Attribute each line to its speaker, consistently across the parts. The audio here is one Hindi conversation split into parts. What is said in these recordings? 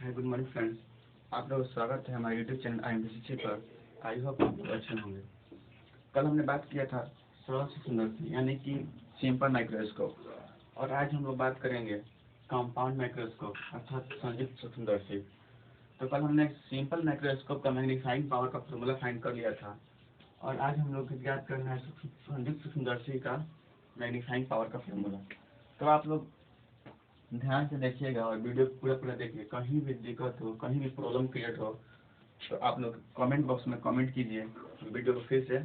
Speaker 1: Hi good morning friends. आप लोग स्वागत है हमारे यूट्यूब चैनल IMPCC पर। आई होप आप लोग अच्छे होंगे। कल हमने बात किया था सरल से सुंदर से यानी कि सिंपल माइक्रोस्कोप, और आज हम लोग बात करेंगे कंपाउंड माइक्रोस्कोप अर्थात संयुक्त सूक्ष्मदर्शी। तो कल हमने सिंपल माइक्रोस्कोप का मैग्नीफाइंग पावर का फॉर्मूला फाइंड कर लिया था, और आज हम लोग ज्ञात करना है संयुक्त सूक्ष्मदर्शी का मैग्नीफाइंग पावर का फॉर्मूला। तो आप लोग ध्यान से देखिएगा और वीडियो पूरा देखिए। कहीं भी दिक्कत हो, कहीं भी प्रॉब्लम क्रिएट हो तो आप लोग कमेंट बॉक्स में कमेंट कीजिए, वीडियो को फिर से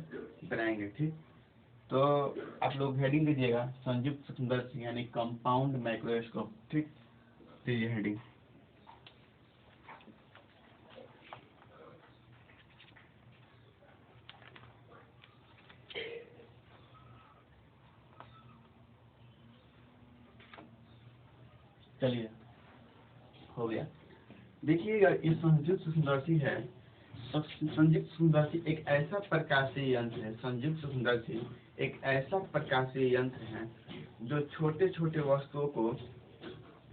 Speaker 1: बनाएंगे। ठीक, तो आप लोग हेडिंग दीजिएगा संयुक्त सूक्ष्मदर्शी यानी कंपाउंड माइक्रोस्कोप। ठीक, दीजिए हेडिंग। चलिए, हो गया। देखिएगा, ये संयुक्त सूक्ष्मदर्शी है। संयुक्त सूक्ष्मदर्शी एक ऐसा प्रकाशीय यंत्र है। संयुक्त सूक्ष्मदर्शी एक ऐसा प्रकाशीय यंत्र है जो छोटे छोटे वस्तुओं को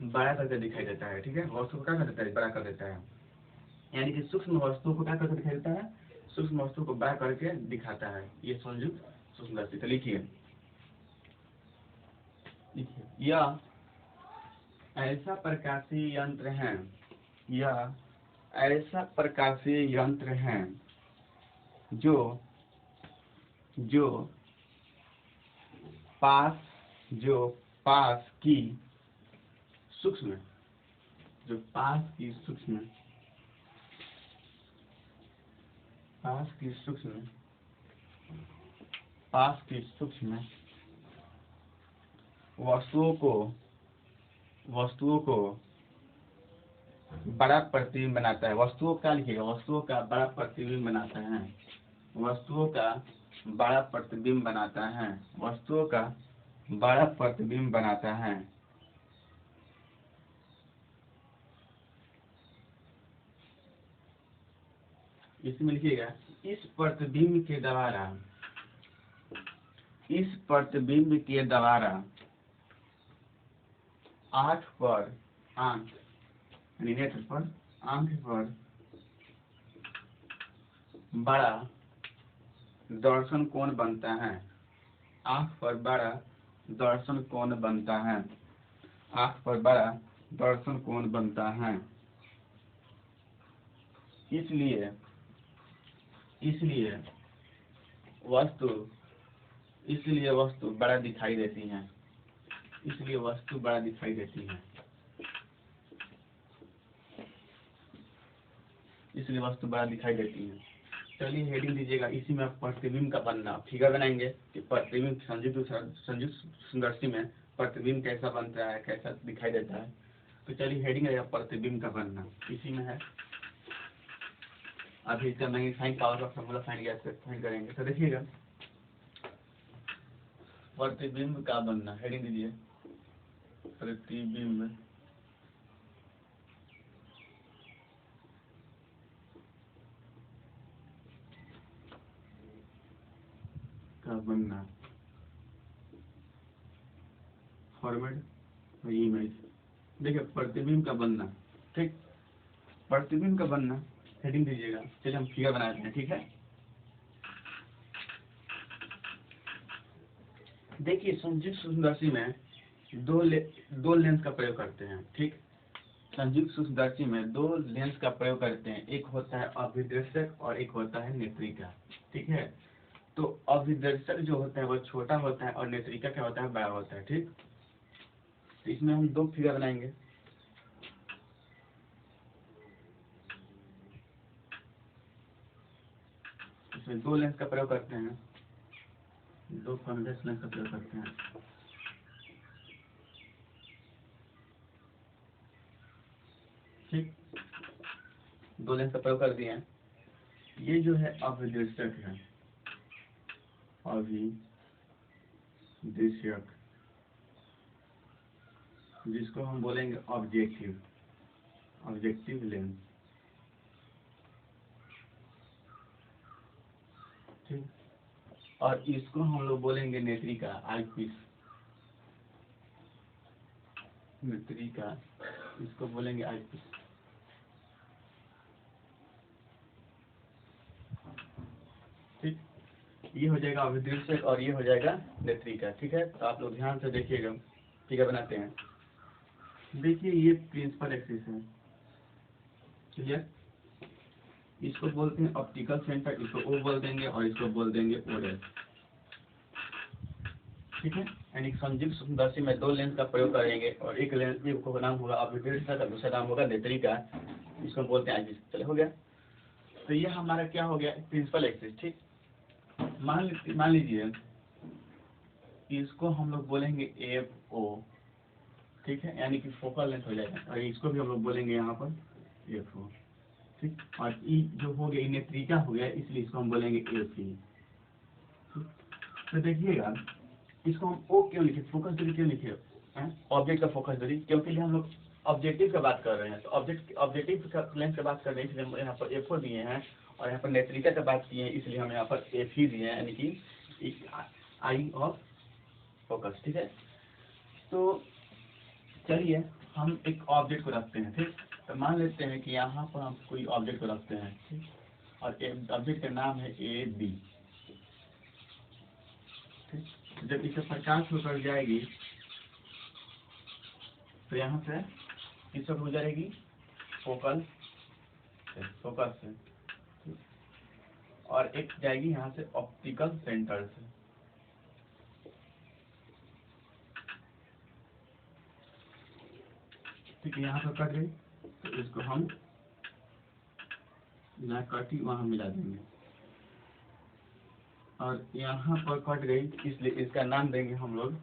Speaker 1: बड़ा करके दिखाई देता है। ठीक है, वस्तु को क्या कर देता है? बड़ा कर देता है। यानी कि सूक्ष्म वस्तुओं को क्या करके दिखाई देता है? सूक्ष्म वस्तु को बड़ा करके दिखाता है ये संयुक्त सूक्ष्मदर्शी। तो लिखिए, यह ऐसा प्रकाशीय यंत्र है, यह ऐसा प्रकाशीय यंत्र है जो जो पास की सूक्ष्म पास की सूक्ष्म वस्तुओं को बड़ा प्रतिबिंब बनाता है। वस्तुओं का लिखिएगा, वस्तुओं का बड़ा प्रतिबिंब बनाता है। वस्तुओं का बड़ा प्रतिबिंब बनाता है। वस्तुओं का बड़ा प्रतिबिंब बनाता है। इसमें लिखिएगा, इस प्रतिबिंब के द्वारा आंख पर बड़ा दर्शन कोण बनता है। आंख पर बड़ा दर्शन कोण बनता है। आंख पर बड़ा दर्शन कोण बनता है। इसलिए वस्तु बड़ा दिखाई देती है। इसलिए वस्तु बड़ा दिखाई देती है। इसलिए वस्तु बड़ा दिखाई देती है। चलिए हेडिंग दीजिएगा, इसी में आप प्रतिबिंब का बनना फिगर बनाएंगे कि प्रतिबिंब संयुक्त सूक्ष्मदर्शी में प्रतिबिंब कैसा बनता है, कैसा दिखाई देता है। तो चलिए हेडिंग रहेगा प्रतिबिंब का बनना, इसी में है। अभी इसका मैग्नीफाइंग पावर का फॉर्मूला फाइंड करेंगे। तो देखिएगा, प्रतिबिंब का बनना, हेडिंग दीजिए प्रतिबिंब का बनना, फॉर्मेट इमेज। देखिए, प्रतिबिंब का बनना। ठीक, प्रतिबिंब का बनना हेडिंग दीजिएगा। चलिए हम फिगर बनाते हैं। ठीक है, देखिए संयुक्त सूक्ष्मदर्शी में दो लेंस का प्रयोग करते हैं। ठीक, संयुक्त सूक्ष्मदर्शी में दो लेंस का प्रयोग करते हैं। एक होता है अभिदर्शक और एक होता है नेत्रिका। ठीक है, तो अभिदर्शक जो होता है वो छोटा होता है और नेत्रिका क्या होता है? बड़ा होता है। ठीक, तो इसमें हम दो फिगर बनाएंगे। इसमें दो लेंस का प्रयोग करते हैं, दो कॉन्वेक्स लेंस का प्रयोग करते हैं। ठीक, दो लेंस का प्रयोग कर दिए हैं। ये जो है अभिदर्शक है, अभिदर्शक, जिसको हम बोलेंगे ऑब्जेक्टिव लेंस। ठीक, और इसको हम लोग बोलेंगे नेत्रिका, आईपीस। नेत्रिका, इसको बोलेंगे आईपीस। ठीक, ये हो जाएगा अभिदृश्यक और ये हो जाएगा नेत्रिका। ठीक है, तो आप लोग ध्यान से देखिएगा। ठीक है, बनाते हैं। देखिए ये प्रिंसिपल एक्सिस है, क्लियर। इसको बोलते हैं ऑप्टिकल सेंटर, इसको ओ बोल देंगे और इसको बोल देंगे ओडेस। ठीक है, यानी संयुक्त सूक्ष्मदर्शी में दो लेंस का प्रयोग करेंगे और एक लेंस का नाम होगा अभिदृश्यक और दूसरा नाम होगा नेत्रिका। इसको बोलते हैं आइस। चलो हो गया। तो ये हमारा क्या हो गया, प्रिंसिपल एक्सिस। ठीक, मान लीजिए इसको हम लोग बोलेंगे एफ ओ। ठीक है, यानी कि फोकल लेंथ हो जाएगा, और इसको भी हम लोग बोलेंगे यहाँ पर एफ ओ। ठीक, और ई जो हो गया नेत्रिका हो गया, इसलिए इसको हम बोलेंगे ए सी। तो देखिएगा इसको हम ओ क्यों लिखे, फोकस दूरी क्यों लिखे, ऑब्जेक्ट का फोकस दूरी, क्योंकि हम लोग ऑब्जेक्टिव का बात कर रहे हैं। तो ऑब्जेक्टिव का लेंस का बात कर रहे हैं, इसलिए हम यहाँ पर एफ ओ दिए हैं, और यहाँ पर नेत्रिका का बात किए हैं, इसलिए हम यहाँ पर एफ ही दिए हैं, यानी कि आई ऑफ फोकस। ठीक है, तो चलिए हम एक ऑब्जेक्ट को रखते हैं। ठीक, तो मान लेते हैं कि यहाँ पर हम कोई ऑब्जेक्ट को रखते हैं। ठीक, और ऑब्जेक्ट का नाम है ए बी। ठीक, जब इसे प्रकाश होकर जाएगी तो यहाँ से किस ओर गुजरेगी, फोकस से। और एक जाएगी यहाँ से ऑप्टिकल सेंटर से। ठीक है, यहाँ पर कट गई तो इसको हम जहाँ कटी वहाँ मिला देंगे, और यहाँ पर कट गई इसलिए इसका नाम देंगे हम लोग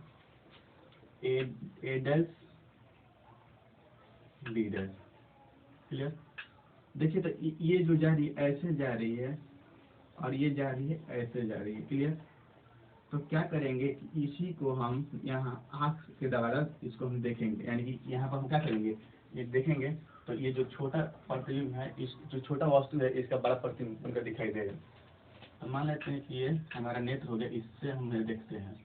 Speaker 1: ए डैश बी डैश। क्लियर। देखिए तो ये जो जा रही है ऐसे जा रही है, और ये जा रही है ऐसे जा रही है। क्लियर। तो क्या करेंगे, इसी को हम यहाँ आँख के द्वारा इसको हम देखेंगे, यानी कि यहाँ पर हम क्या करेंगे, ये देखेंगे तो ये जो छोटा प्रतिबिंब है, इस जो छोटा वस्तु है इसका बड़ा प्रतिबिंब बनकर दिखाई देगा। तो मान लेते हैं कि ये हमारा नेत्र हो गया, इससे हम देखते हैं।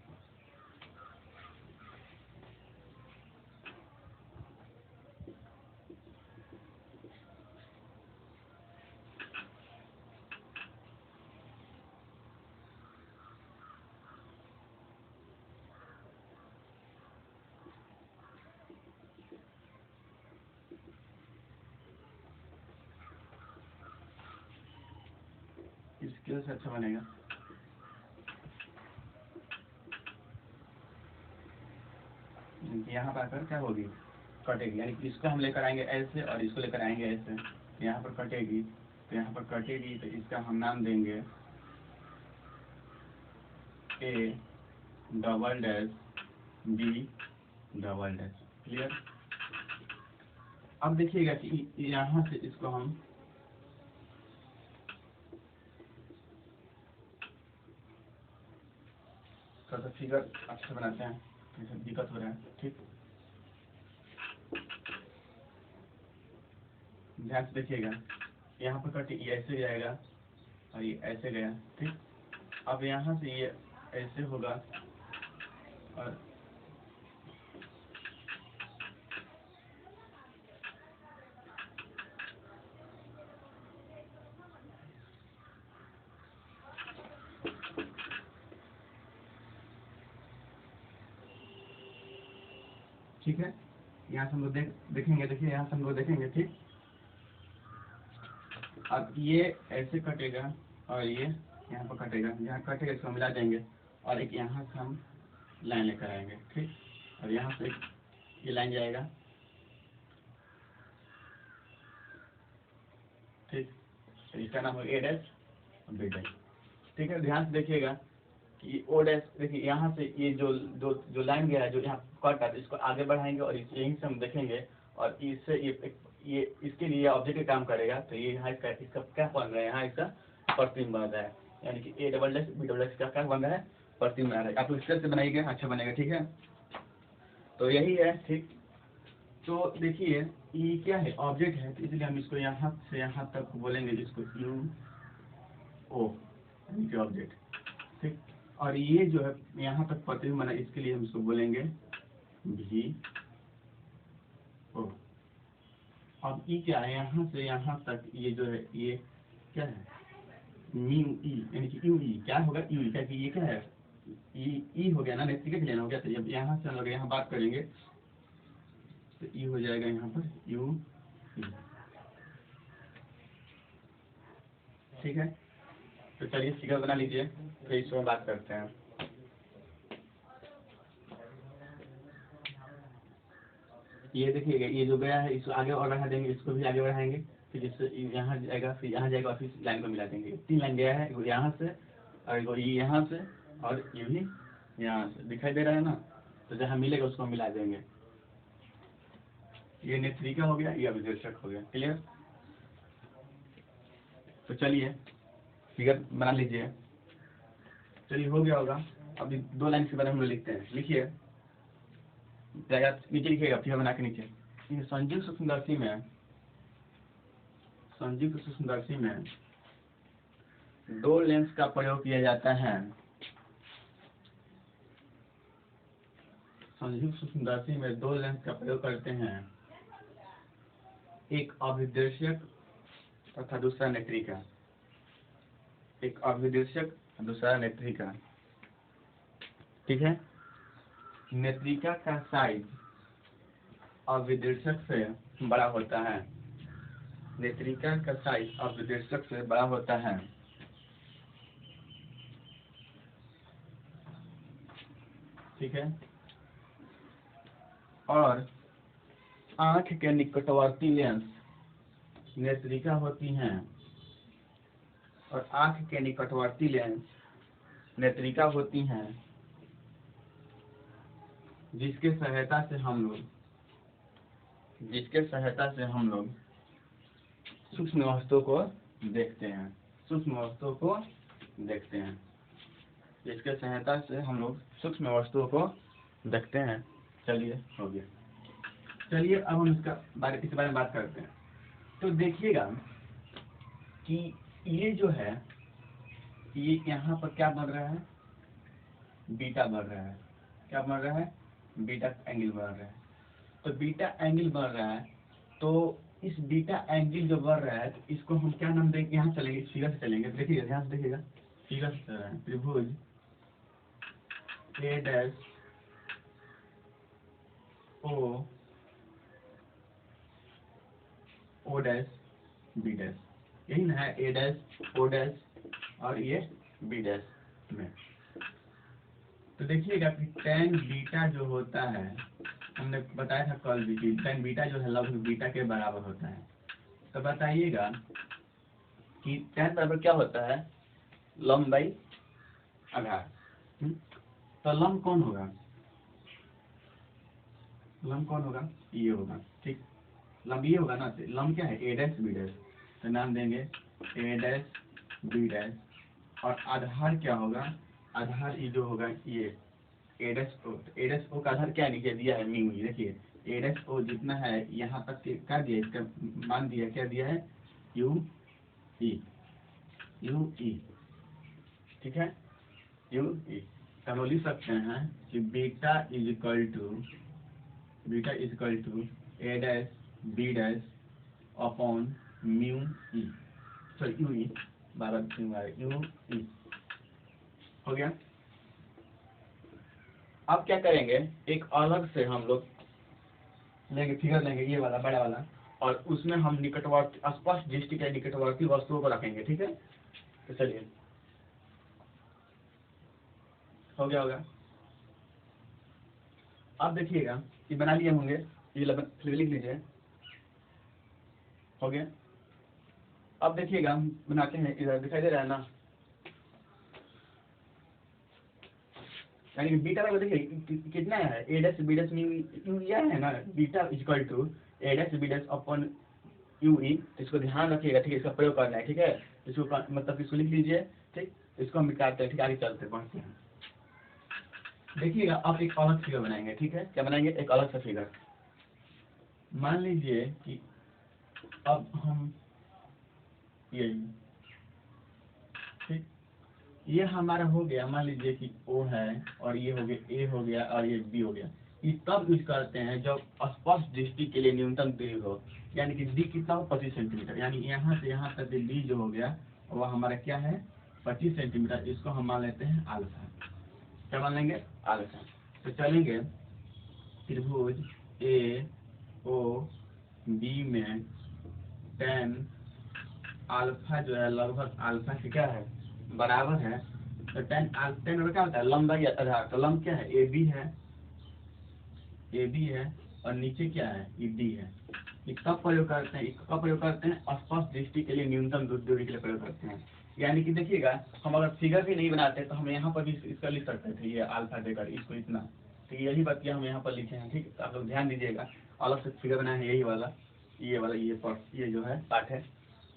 Speaker 1: इसके से अच्छा बनेगा। यहाँ पर आकर क्या होगी, कटेगी, यानी कि इसको हम लेकर आएंगे ऐसे और इसको लेकर आएंगे ऐसे, यहाँ पर कटेगी, तो यहाँ पर कटेगी तो इसका हम नाम देंगे A double dash B double dash. Clear. अब देखिएगा कि यहाँ से इसको हम थोड़ा सा फिगर अच्छा बनाते हैं, दिक्कत हो रहा है। ठीक, ध्यान से देखिएगा, यहाँ पर कट ये ऐसे जाएगा और ये ऐसे गया। ठीक, अब यहाँ से ये ऐसे होगा और ठीक है, यहाँ से हम लोग देखेंगे। देखिए यहाँ से हम लोग देखेंगे। ठीक, अब ये ऐसे कटेगा और ये यहाँ पर कटेगा, यहाँ कटेगा इसको मिला देंगे, और एक यहाँ से हम लाइन लेकर आएंगे। ठीक, और यहाँ से ये लाइन जाएगा। ठीक, तो इसका नाम हो ए डैश और बी डैश। ठीक है, ध्यान से देखिएगा कि ओ डैश, देखिए यहाँ से ये जो लाइन गया है, जो यहाँ कट है, इसको आगे बढ़ाएंगे और यहीं से हम देखेंगे, और इससे ये इसके लिए ऑब्जेक्ट का काम करेगा। तो ये यहाँ इसका क्या बन रहा है, यहाँ इसका प्रतिबिंब बन रहा है, यानी कि A double dash B double dash का क्या बन रहा है, प्रतिबिंब बन रहा है। आप लोग इस तरह से बनाइएगा, अच्छा बनेगा। ठीक है, तो यही है। ठीक, तो देखिए ये क्या है, ऑब्जेक्ट है, तो इसलिए हम इसको यहाँ से यहाँ तक बोलेंगे, इसको यू ओ यानी कि ऑब्जेक्ट। ठीक, और ये जो है यहाँ तक प्रतिबिंब बना, इसके लिए हम इसको बोलेंगे भी ओ। अब ये क्या है, यहाँ से यहाँ तक ये जो है ये क्या है, म्यू ई, यानी कि यू ई क्या होगा, यू ई, क्या कि ये क्या है, ई हो गया ना, नेत्रिका के लेना हो गया। तो जब यहाँ से हम लोग यहाँ बात करेंगे तो ई हो जाएगा यहाँ पर यू ई। ठीक है, तो चलिए फिगर बना लीजिए, फिर इस पर बात करते हैं। ये देखिएगा, ये जो गया है इसको आगे और बढ़ा देंगे, इसको भी आगे बढ़ाएंगे, फिर इससे यहाँ जाएगा, फिर यहाँ जाएगा, फिर लाइन को मिला देंगे। 3 लाइन गया है, एगो यहाँ से और एगो यहाँ से और ये भी यहाँ से, दिखाई दे रहा है ना। तो जहाँ मिलेगा उसको मिला देंगे। ये नेत्रिका हो गया, ये अभिदर्शक हो गया। क्लियर? तो चलिए फिगर बना लीजिए। चलिए हो गया होगा। अभी 2 लाइन के बारे में हम लिखते हैं। लिखिए, नीचे लिखिएगा फिगर बना के नीचे। संजीव सूक्ष्मदर्शी में, संजीव सूक्ष्मदर्शी में 2 लेंस का प्रयोग किया जाता है। संजीव सूक्ष्मदर्शी में 2 लेंस का प्रयोग करते हैं, एक अभिदर्शक तथा दूसरा नेत्रिका। एक अभिदर्शक दूसरा नेत्रिका। ठीक है, नेत्रिका का साइज अभिदर्शक से बड़ा होता है। नेत्रिका का साइज अभिदर्शक से बड़ा होता है। ठीक है, और आंख के निकटवर्ती लेंस नेत्रिका होती हैं, और आंख के निकटवर्ती लेंस नेत्रिका होती हैं, जिसके सहायता से हम लोग सूक्ष्म वस्तुओं को देखते हैं। सूक्ष्म वस्तुओं को देखते हैं, जिसके सहायता से हम लोग सूक्ष्म वस्तुओं को देखते हैं। चलिए हो गया। चलिए अब हम इसके बारे में बात करते हैं। तो देखिएगा कि ये जो है, ये यहाँ पर क्या बन रहा है, बीटा बन रहा है। क्या बन रहा है? बीटा एंगल बन रहा है। तो बीटा एंगल बन रहा है, तो इस बीटा एंगल जो बन रहा है, तो इसको हम क्या नाम देंगे? यहाँ चलेंगे, फिगर से चलेंगे। देखिएगा, ध्यान से देखिएगा, फिगर से चल रहा है। त्रिभुज A dash O dash B dash, यही ना है, ए डैश ओ डैश और ये बी डैश में। तो देखिएगा कि tan बीटा जो होता है, हमने बताया था कल भी कि tan बीटा जो है लगभग बीटा के बराबर होता है। तो बताइएगा कि tan बराबर क्या होता है? लंब बाई आधार। तो लंब कौन होगा? लंब कौन होगा? ये होगा। ठीक, लंब ये होगा ना। तो लंब क्या है? A dash B dash. तो नाम देंगे ए डैश बी डैश, और आधार क्या होगा? आधार ये जो होगा ये ए डैश ओ। ए डैश ओ का आधार क्या नीचे दिया है? Mu E. देखिए ए डैश ओ जितना है यहाँ तक क्या दिया, इसका मान दिया, क्या दिया है? You E. यू ई, ठीक है, यू ई। तो हम लिख सकते हैं कि beta is equal to A dash B dash upon mu E, sorry U E, U E. हो गया। अब क्या करेंगे, एक अलग से हम लोग लेंगे, फिगर लेंगे, ये वाला बड़ा वाला, और उसमें हम निकटवर्ती स्पष्ट दृष्टि के निकटवर्ती वस्तुओं को रखेंगे। ठीक है, तो चलिए हो गया होगा। अब देखिएगा, ये बना लिए होंगे, ये फिर लिख लीजिए। हो गया। अब देखिएगा हम बनाते हैं, इधर दिखाई दे रहा है ना, यानी बीटा का देखिए कितना है? A dash B dash mu यह है ना, beta equal to A dash B dash upon U E. इसको ध्यान रखिएगा, ठीक है, इसका प्रयोग करना है। ठीक है, इसको मतलब इसको लिख लीजिए। ठीक, इसको हम निकालते हैं। ठीक, आगे चलते पढ़ते हैं। देखिएगा अब एक अलग फिगर बनाएंगे। ठीक है, क्या बनाएंगे? एक अलग सा फिगर। मान लीजिए कि अब हम ये, ठीक, ये हमारा हो गया, मान लीजिए कि O है, और ये हो गया A हो गया, और ये B हो गया। ये तब यूज करते हैं जब स्पष्ट दृष्टि के लिए न्यूनतम दूरी हो, यानी कि D कितना हो? 25 सेंटीमीटर, यानी यहाँ से यहाँ तक D जो हो गया वह हमारा क्या है 25 सेंटीमीटर, इसको हम मान लेते हैं अल्फा। क्या मान लेंगे अल्फा। तो चलेंगे त्रिभुज ए ओ बी में tan अल्फा जो है लगभग अल्फा से क्या है बराबर है। तो tan क्या होता है लंबाई आधार, तो लंब क्या है ए बी है और नीचे क्या है ये डी है। इसका प्रयोग करते हैं, इसका प्रयोग करते हैं स्पष्ट दृष्टि के लिए न्यूनतम दूरी के लिए प्रयोग करते हैं। यानी कि देखिएगा हम अगर फिगर भी नहीं बनाते तो हम यहाँ पर भी इसका लिख सकते थे, ये अल्फा देकर इसको इतना। तो यही बात हम यहाँ पर लिखे हैं, ठीक। तो आप लोग ध्यान दीजिएगा, अलग से फिगर बनाए हैं यही वाला, ये जो है पार्ट है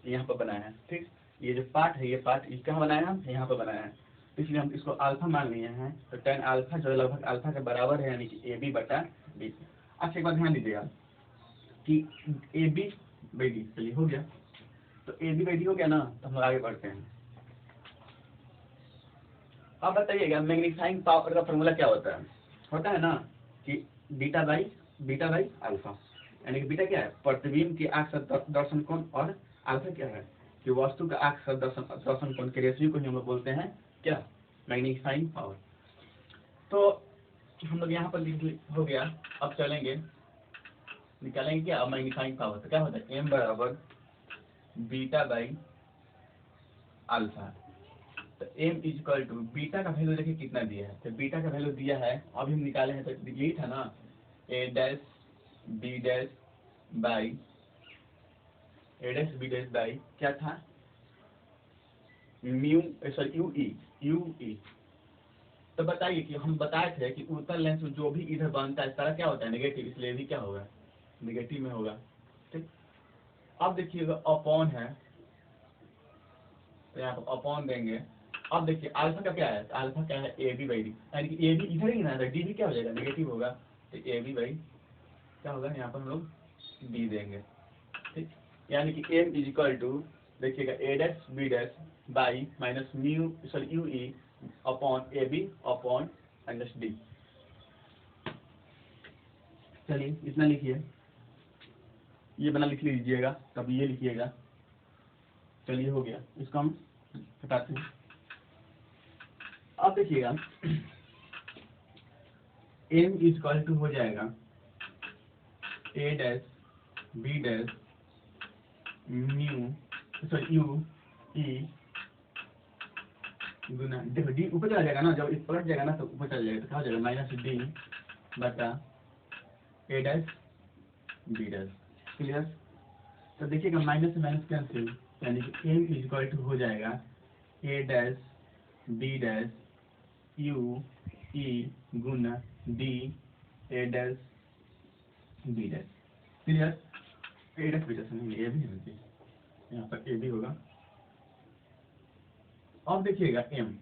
Speaker 1: यहाँ पर बनाया है, ठीक। ये जो पार्ट है ये पार्ट कहाँ बनाया है हम यहाँ पर बनाया है, इसलिए हम इसको अल्फा मान लिए हैं। तो tan अल्फा जो है लगभग अल्फा के बराबर है, यानी कि ए बी बटा बी। अच्छा एक बार ध्यान दीजिएगा कि ए बी बाई डी, चलिए हो गया। तो ए बी बाई डी हो गया ना, तो हम आगे बढ़ते हैं। अब बताइएगा मैग्नीफाइंग पावर का फॉर्मूला क्या होता है ना कि बीटा बाई अल्फा, यानी कि बीटा क्या है प्रतिबिंब की आंख से दर्शन कोण और अल्फा क्या है कि वस्तु का आंख से दर्शन कोण के रेशियो को हम लोग बोलते हैं क्या मैग्नीफाइंग पावर। तो हम लोग यहाँ पर हो गया। अब चलेंगे निकालेंगे क्या अब मैग्नीफाइंग पावर। तो क्या होता है एम बराबर बीटा बाई अल्फा। तो एम इजक्वल टू बीटा का वैल्यू देखिए कितना दिया है। तो बीटा का वैल्यू दिया है अभी हम निकाले हैं, तो यही था ना ए डैश बी डैश बाई क्या था म्यू सॉरी यू ई। तो बताइए कि हम बताए थे कि उत्तल लेंस में जो भी इधर बनता है सारा क्या होता है नेगेटिव, इसलिए भी क्या होगा नेगेटिव में होगा, ठीक। अब देखिएगा अपॉन है, तो यहाँ पर अपॉन देंगे। अब देखिए अल्फा का क्या है, अल्फा क्या है ए बी बाई डी, यानी कि ए बी इधर ही ना डी भी क्या हो जाएगा नेगेटिव होगा। तो ए बी बाई क्या होगा यहाँ पर हम लोग डी देंगे, ठीक। यानी कि एम इज इक्वल टू देखिएगा A dash B dash by minus mu sorry U E upon A B upon minus D. चलिए इतना लिखिए, ये बना लिख लीजिएगा, तब ये लिखिएगा। चलिए हो गया, इसको हम हटाते हैं। अब देखिएगा एम इज इक्वल टू हो जाएगा A dash B dash mu sorry U E गुना देखो डी ऊपर चला जाएगा ना, जब इस पलट जाएगा ना तो ऊपर चला जाएगा, तो क्या हो जाएगा माइनस डी बटा ए डैश बी डैश। क्लियर। तो देखिएगा माइनस से माइनस कैंसिल, यानी कि एम इज इक्वल टू हो जाएगा A dash B dash U E गुना D A dash B dash. Clear. A dash B dash नहीं ए भी है, यहाँ पर ए भी होगा। अब देखिएगा M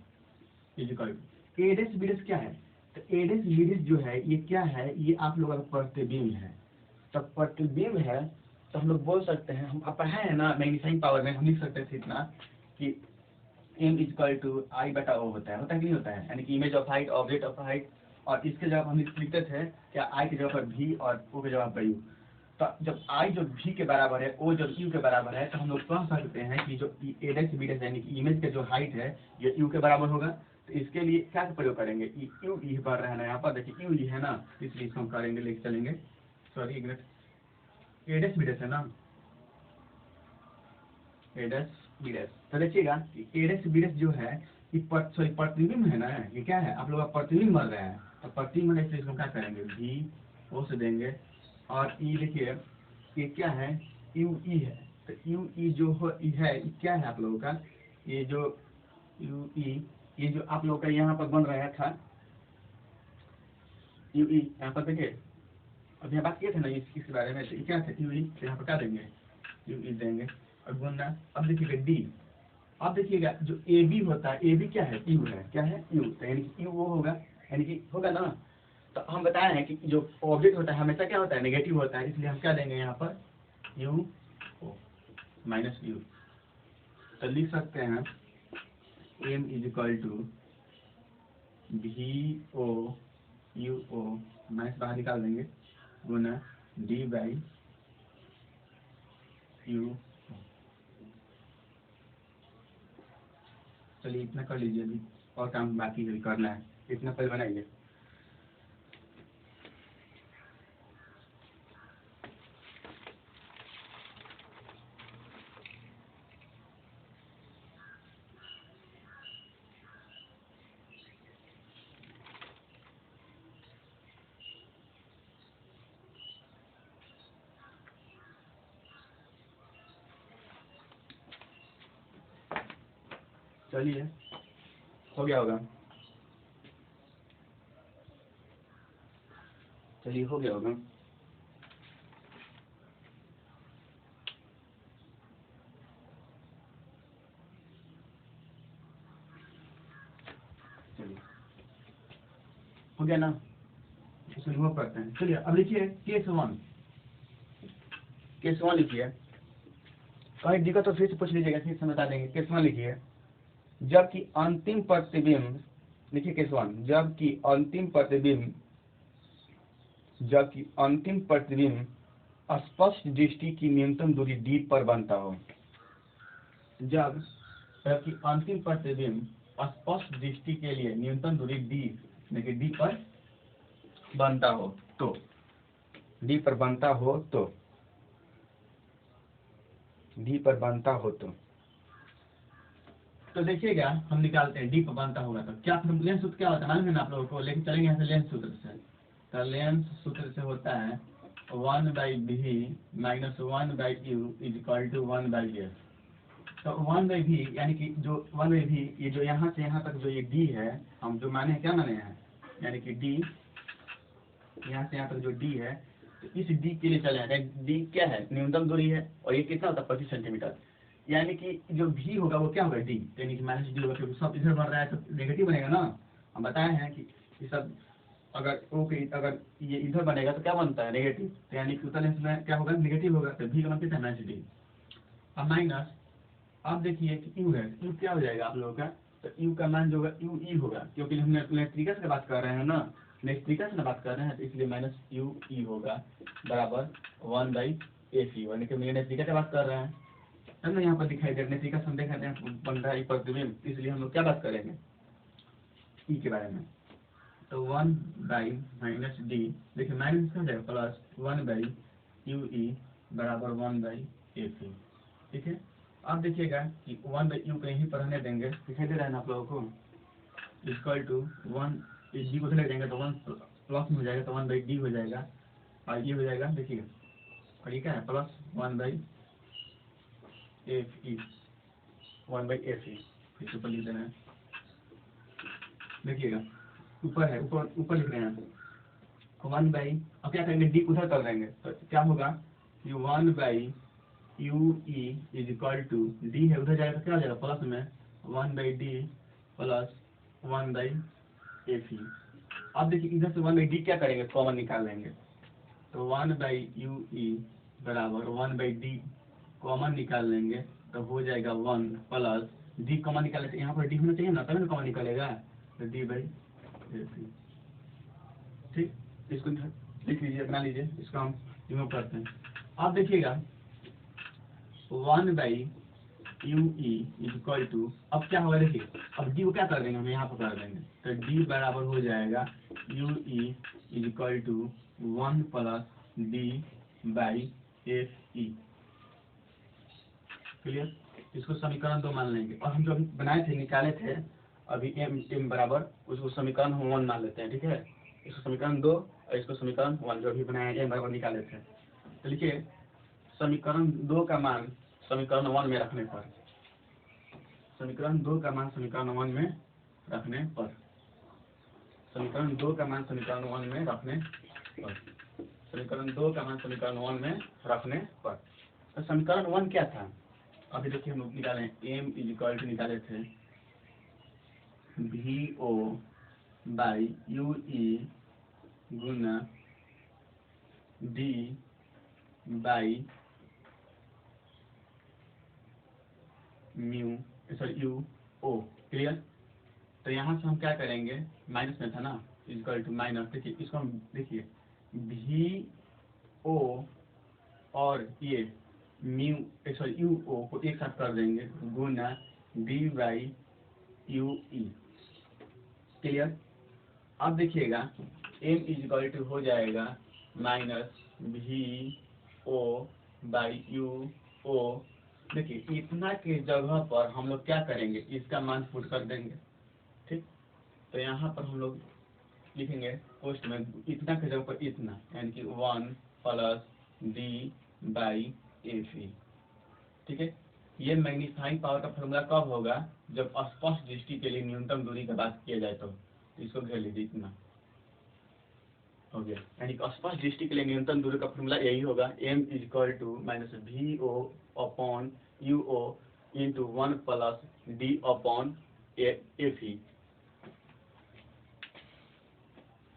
Speaker 1: is equal to A dash B dash क्या है। तो ए डैश बी डैश जो है ये क्या है, ये आप लोगों का प्रतिबिंब है। तो प्रतिबिंब है तो हम लोग बोल सकते हैं, हम आप है ना मैग्नीफाइंग पावर में हम लिख सकते थे इतना कि एम इज इक्वल टू आई बटा ओ होता है कि नहीं होता है, यानी कि image of height object of height. और इसके जगह हम लिखते थे क्या आई की जगह पर भी और ओ की जगह पर यू। तो जब आई जो भी के बराबर है ओ जब यू के बराबर है तो हम लोग कह सकते हैं कि जो ए डैश बी डैश यानी कि इमेज का जो हाइट है ये यू के बराबर होगा। तो इसके लिए क्या प्रयोग करेंगे यू ई पर रहना, यहाँ पर देखिए यू ई है ना, इसलिए इसको हम करेंगे लेके चलेंगे। सॉरी एक मिनट ए डैश बी डैश है ना ए डैश बी डैश। तो देखिएगा ए डैश बी डैश जो है ये सॉरी प्रतिबिंब है ना, ये क्या है आप लोग का प्रतिबिंब बन रहा है। तो प्रतिबिंब है इसको क्या करेंगे भी ओ से देंगे। और ई देखिए ये क्या है यू ई है। तो यू ई जो हो ई है ये क्या है आप लोगों का, ये जो यू ई ये जो आप लोगों का यहाँ पर बन रहा था यू ई, यहाँ पर देखिए अब यहाँ बात किए थे ना इसके बारे में, तो क्या था यू ई, यहाँ पर क्या देंगे यू ई देंगे और गुना। अब देखिएगा डी, अब देखिएगा जो ए बी होता है ए बी क्या है यू है, क्या है यू, तो यानी कि यू वो होगा यानी कि होगा ना। तो हम बताए हैं कि जो ऑब्जेक्ट होता है हमेशा क्या होता है नेगेटिव होता है, इसलिए हम क्या देंगे यहाँ पर यू ओ माइनस यू। तो लिख सकते हैं M is equal to V O U O minus बाहर निकाल देंगे गुना डी बाई यू। चलिए इतना कर लीजिए, अभी और काम बाकी है करना है, इतना पहले बनाइए। चलिए हो गया होगा, चलिए हो गया होगा। चलिए हो गया ना, इसे रिमूव करते हैं। चलिए अब लिखिए केस 1, केस 1 लिखिए, कहीं दिक्कत तो फिर से पूछ लीजिएगा, फिर से बता देंगे। केस 1 लिखिए, जबकि अंतिम प्रतिबिंब, लिखिए केस 1, जबकि अंतिम प्रतिबिंब स्पष्ट दृष्टि की न्यूनतम दूरी d पर बनता हो। जबकि अंतिम प्रतिबिंब स्पष्ट दृष्टि के लिए न्यूनतम दूरी d पर बनता हो तो, d पर बनता हो तो देखिएगा हम निकालते हैं d पर बनता होगा तो क्या लेंस सूत्र क्या होता है मालूम है ना आप लोगों को, लेकिन चलेंगे यहाँ से लेंस सूत्र से। तो लेंस सूत्र से होता है 1/v minus 1/u is equal to 1/s। तो 1/v यानी कि जो 1/v ये जो यहाँ से यहाँ तक जो ये d है, हम जो माने हैं क्या माने हैं, यानी कि d यहाँ से यहाँ तक जो d है, तो इस d के लिए चले हैं। d क्या है, न्यूनतम दूरी है, और ये कितना होता है 25 सेंटीमीटर, यानी कि जो v होगा वो क्या होगा d, यानी कि माइनस d होगा, क्योंकि सब इधर बढ़ रहा है तो नेगेटिव बनेगा ना। हम बताए हैं कि ये सब अगर ये इधर बनेगा तो क्या बनता है नेगेटिव, तो यानी कि उत्तर में क्या होगा नेगेटिव होगा, तो v का मतलब कितना है माइनस d। अब माइनस, अब देखिए कि u है, u क्या हो जाएगा आप लोगों का, तो u का मान जो होगा u e होगा, क्योंकि हम नेत्रिका से बात कर रहे हैं ना, नेत्रिका से बात कर रहे हैं, तो इसलिए माइनस u e होगा बराबर 1/ac, यानी कि हम नेत्रिका से बात कर रहे हैं, है ना। यहाँ पर दिखाई दे नेत्रिका से हम देख रहे हैं बन रहा है प्रतिबिंब, इसलिए हम लोग क्या बात करेंगे e के बारे में। तो 1/-d, देखिए माइनस हो जाएगा प्लस 1/ue बराबर 1/ac, ठीक है। अब देखिएगा कि 1/u को यहीं पर रहने देंगे, दिखाई दे रहा है ना आप लोगों को, इक्वल टू 1, इस d को ले जाएंगे तो 1 प्लस में हो जाएगा, तो 1/d हो जाएगा, और ये हो जाएगा देखिए, और ये क्या है प्लस 1/fe, 1/fe, फिर से ऊपर लिख देना है, देखिएगा ऊपर है, ऊपर लिख रहे हैं 1/, अब क्या करेंगे d उधर कर देंगे, तो क्या होगा ये 1/ue is equal to d है उधर जाएगा तो क्या हो जाएगा प्लस में 1/d प्लस 1/fe। अब देखिए इधर से 1/d क्या करेंगे कॉमन निकाल लेंगे, तो 1/ue बराबर 1/d कॉमन निकाल लेंगे, तो हो जाएगा 1 प्लस d कॉमन निकालने से यहाँ पर d होना चाहिए ना, तभी ना कॉमन निकलेगा, तो d/ac, ठीक। इसको लिख लीजिए, बना लीजिए, इसको हम रिमूव करते हैं। अब देखिएगा 1/ue इज इक्वल टू, अब क्या होगा देखिए, अब d को क्या कर देंगे हम यहाँ पर कर देंगे, तो d बराबर हो जाएगा ue is equal to 1 plus d/fe, clear. इसको समीकरण 2 मान लेंगे, और हम जो बनाए थे निकाले थे अभी m बराबर, उसको समीकरण हम 1 मान लेते हैं, ठीक है। इसको समीकरण 2 और इसको समीकरण 1 जो भी बनाया m बराबर निकाले थे, तो लिखिए समीकरण 2 का मान समीकरण 1 में रखने पर, समीकरण 2 का मान समीकरण 1 में रखने पर, समीकरण 2 का मान समीकरण 1 में रखने पर, समीकरण 2 का मान समीकरण 1 में रखने पर। तो समीकरण 1 क्या था, अभी देखिए हम निकाले m इज इक्वल टू निकाले थे vo/ue गुना d/u क्लियर। तो यहाँ से हम क्या करेंगे, माइनस में था ना, इक्वल टू माइनस, देखिए इसको हम देखिए vo और ये µ सॉरी यूओ को एक साथ कर देंगे गुना d/u यू ई। क्लियर। अब देखिएगा m इज टू हो जाएगा minus V O by U O. देखिए इतना के जगह पर हम लोग क्या करेंगे, इसका मान पुट कर देंगे। ठीक, तो यहाँ पर हम लोग लिखेंगे पोस्ट में इतना के जगह पर इतना, यानी कि 1 plus D by F E. ठीक है, ये मैग्नीफाइंग पावर का फॉर्मूला कब होगा, जब स्पष्ट दृष्टि के लिए न्यूनतम दूरी का बात किया जाए तो इसको घेर लीजिए, इतना हो गया। यानी कि स्पष्ट दृष्टि के लिए न्यूनतम दूरी का फॉर्मूला यही होगा, m is equal to minus V O upon U O into 1 plus D upon F E.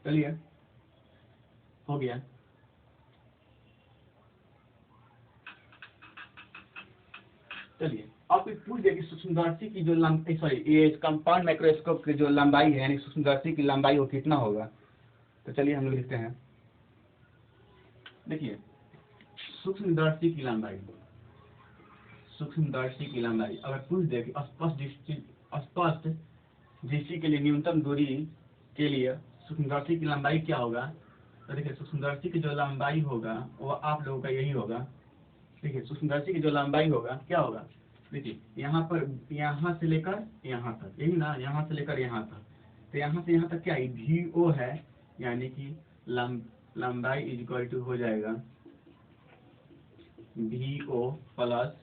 Speaker 1: चलिए हो गया। चलिए अब कोई पूछ दे कि सूक्ष्मदर्शी की जो लंबाई, सॉरी ये कंपाउंड माइक्रोस्कोप की जो लंबाई है, यानी सूक्ष्मदर्शी की लंबाई वो कितना होगा, तो चलिए हम लोग लिखते हैं। देखिए सूक्ष्मदर्शी की लंबाई, सूक्ष्मदर्शी की लंबाई अगर पूछ दे कि स्पष्ट दृष्टि के लिए न्यूनतम दूरी के लिए सूक्ष्मदर्शी की लंबाई क्या होगा, तो देखिए सूक्ष्मदर्शी की जो लंबाई होगा वो आप लोगों का यही होगा। देखिए सूक्ष्मदर्शी की जो लंबाई होगा क्या होगा, देखिए यहाँ पर यहाँ से लेकर यहाँ तक, यही ना, यहाँ से लेकर यहाँ तक, तो यहाँ से यहाँ तक क्या है, वी ओ है, यानी कि लंबाई इज इक्वल टू हो जाएगा V O plus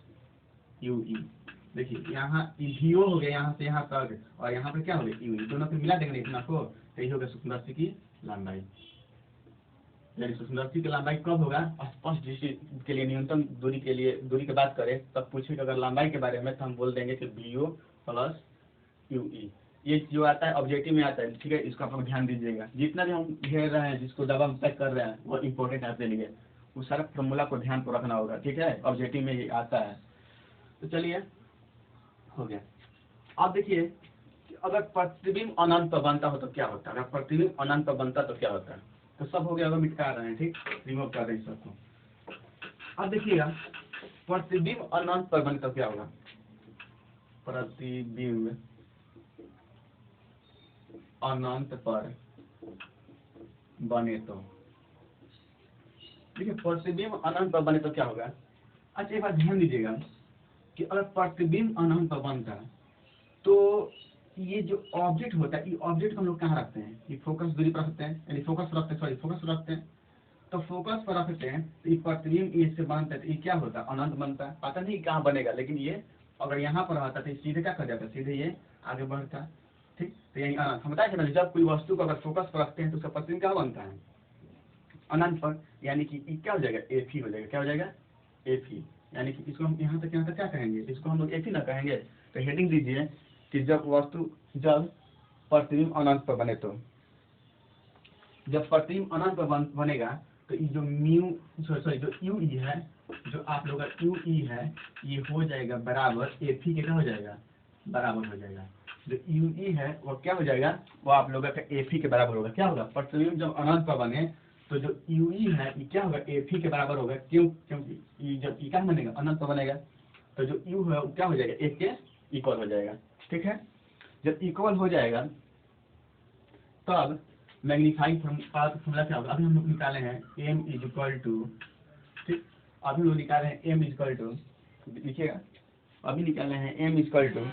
Speaker 1: U E. देखिए यहाँ वी ओ हो गया यहाँ से यहाँ तक, और यहाँ पर क्या हो गया यू ई, दोनों को मिला देंगे इतना को, तो यही होगा सूक्ष्मदर्शी की लंबाई। यानी सूक्ष्मदर्शी की लंबाई कब होगा, स्पष्ट दृष्टि के लिए न्यूनतम दूरी के लिए, दूरी की बात करें तब पूछेगा अगर लंबाई के बारे में, तो हम बोल देंगे कि B O plus U E. ये जो आता है ऑब्जेक्टिव में आता है, ठीक है, इसको आप लोग ध्यान दीजिएगा। जितना भी हम घेर रहे हैं, जिसको दबा हम पैक कर रहे हैं, वो इम्पोर्टेंट है आपके लिए, उस सारा फॉर्मूला को ध्यान को रखना होगा, ठीक है, ऑब्जेक्टिव में ये आता है। तो चलिए हो गया। अब देखिए अगर प्रतिबिंब अनंत पर बनता हो तो क्या होता है, अगर प्रतिबिंब अनंत पर बनता तो क्या होता है, तो सब हो गया, अगर मिटा रहे हैं, ठीक, रिमूव कर रहे हैं सबको। अब देखिएगा प्रतिबिंब अनंत पर बने तो क्या होगा, प्रतिबिंब अनंत पर बने तो, देखिए प्रतिबिंब अनंत पर बने तो क्या होगा। अच्छा एक बार ध्यान दीजिएगा कि अगर प्रतिबिंब अनंत पर बनता है तो ये जो ऑब्जेक्ट होता है, ये ऑब्जेक्ट हम लोग कहाँ रखते हैं, ये फोकस दूरी पर रखते हैं, यानी फोकस पर रखते हैं, सॉरी फोकस पर रखते हैं। तो फोकस पर रखते हैं तो ये प्रतिबिंब इससे बनता है, तो ये क्या होता है, अनंत बनता है। पता नहीं कहाँ बनेगा, लेकिन ये अगर यहाँ पर रहता तो सीधे क्या कर जाता है, सीधे ये आगे बढ़ता। ठीक, तो यही अनंत हम बताया ना, जब कोई वस्तु को अगर फोकस पर रखते हैं तो उसका प्रतिबिंब क्या बनता है, अनंत पर, यानी कि क्या हो जाएगा, एफ ही हो जाएगा। क्या हो जाएगा, एफ ही, यानी कि इसको हम यहाँ तक क्या कहेंगे, इसको हम लोग एफ ही ना कहेंगे। तो हेडिंग दीजिए कि जब प्रतिबिंब अनंत पर बने तो, जब प्रतिबिंब अनंत पर बनेगा तो ये जो म्यू, सॉरी जो यू ई है, जो आप लोग का यू ई है, ये हो जाएगा बराबर एफ ही के, क्या हो जाएगा, बराबर हो जाएगा। जो यू ई है वो क्या हो जाएगा, वो आप लोगों का एफ ही के बराबर होगा। क्या होगा, प्रतिबिंब जब अनंत पर बने तो जो यू ई है ये क्या होगा, एफ ही के बराबर होगा। क्यों, क्योंकि ये जब ये क्या बनेगा, अनंत पर बनेगा, तो जो यू है वो क्या हो जाएगा, एक के इक्वल हो जाएगा। ठीक है, जब इक्वल हो जाएगा तब मैग्नीफाइंग पावर का फॉर्मूला क्या होगा, अभी हम लोग निकाले हैं m इज इक्वल टू, ठीक, अभी लोग निकाले हैं m इज इक्वल टू, लिखिएगा, अभी निकाले हैं m इज इक्वल टू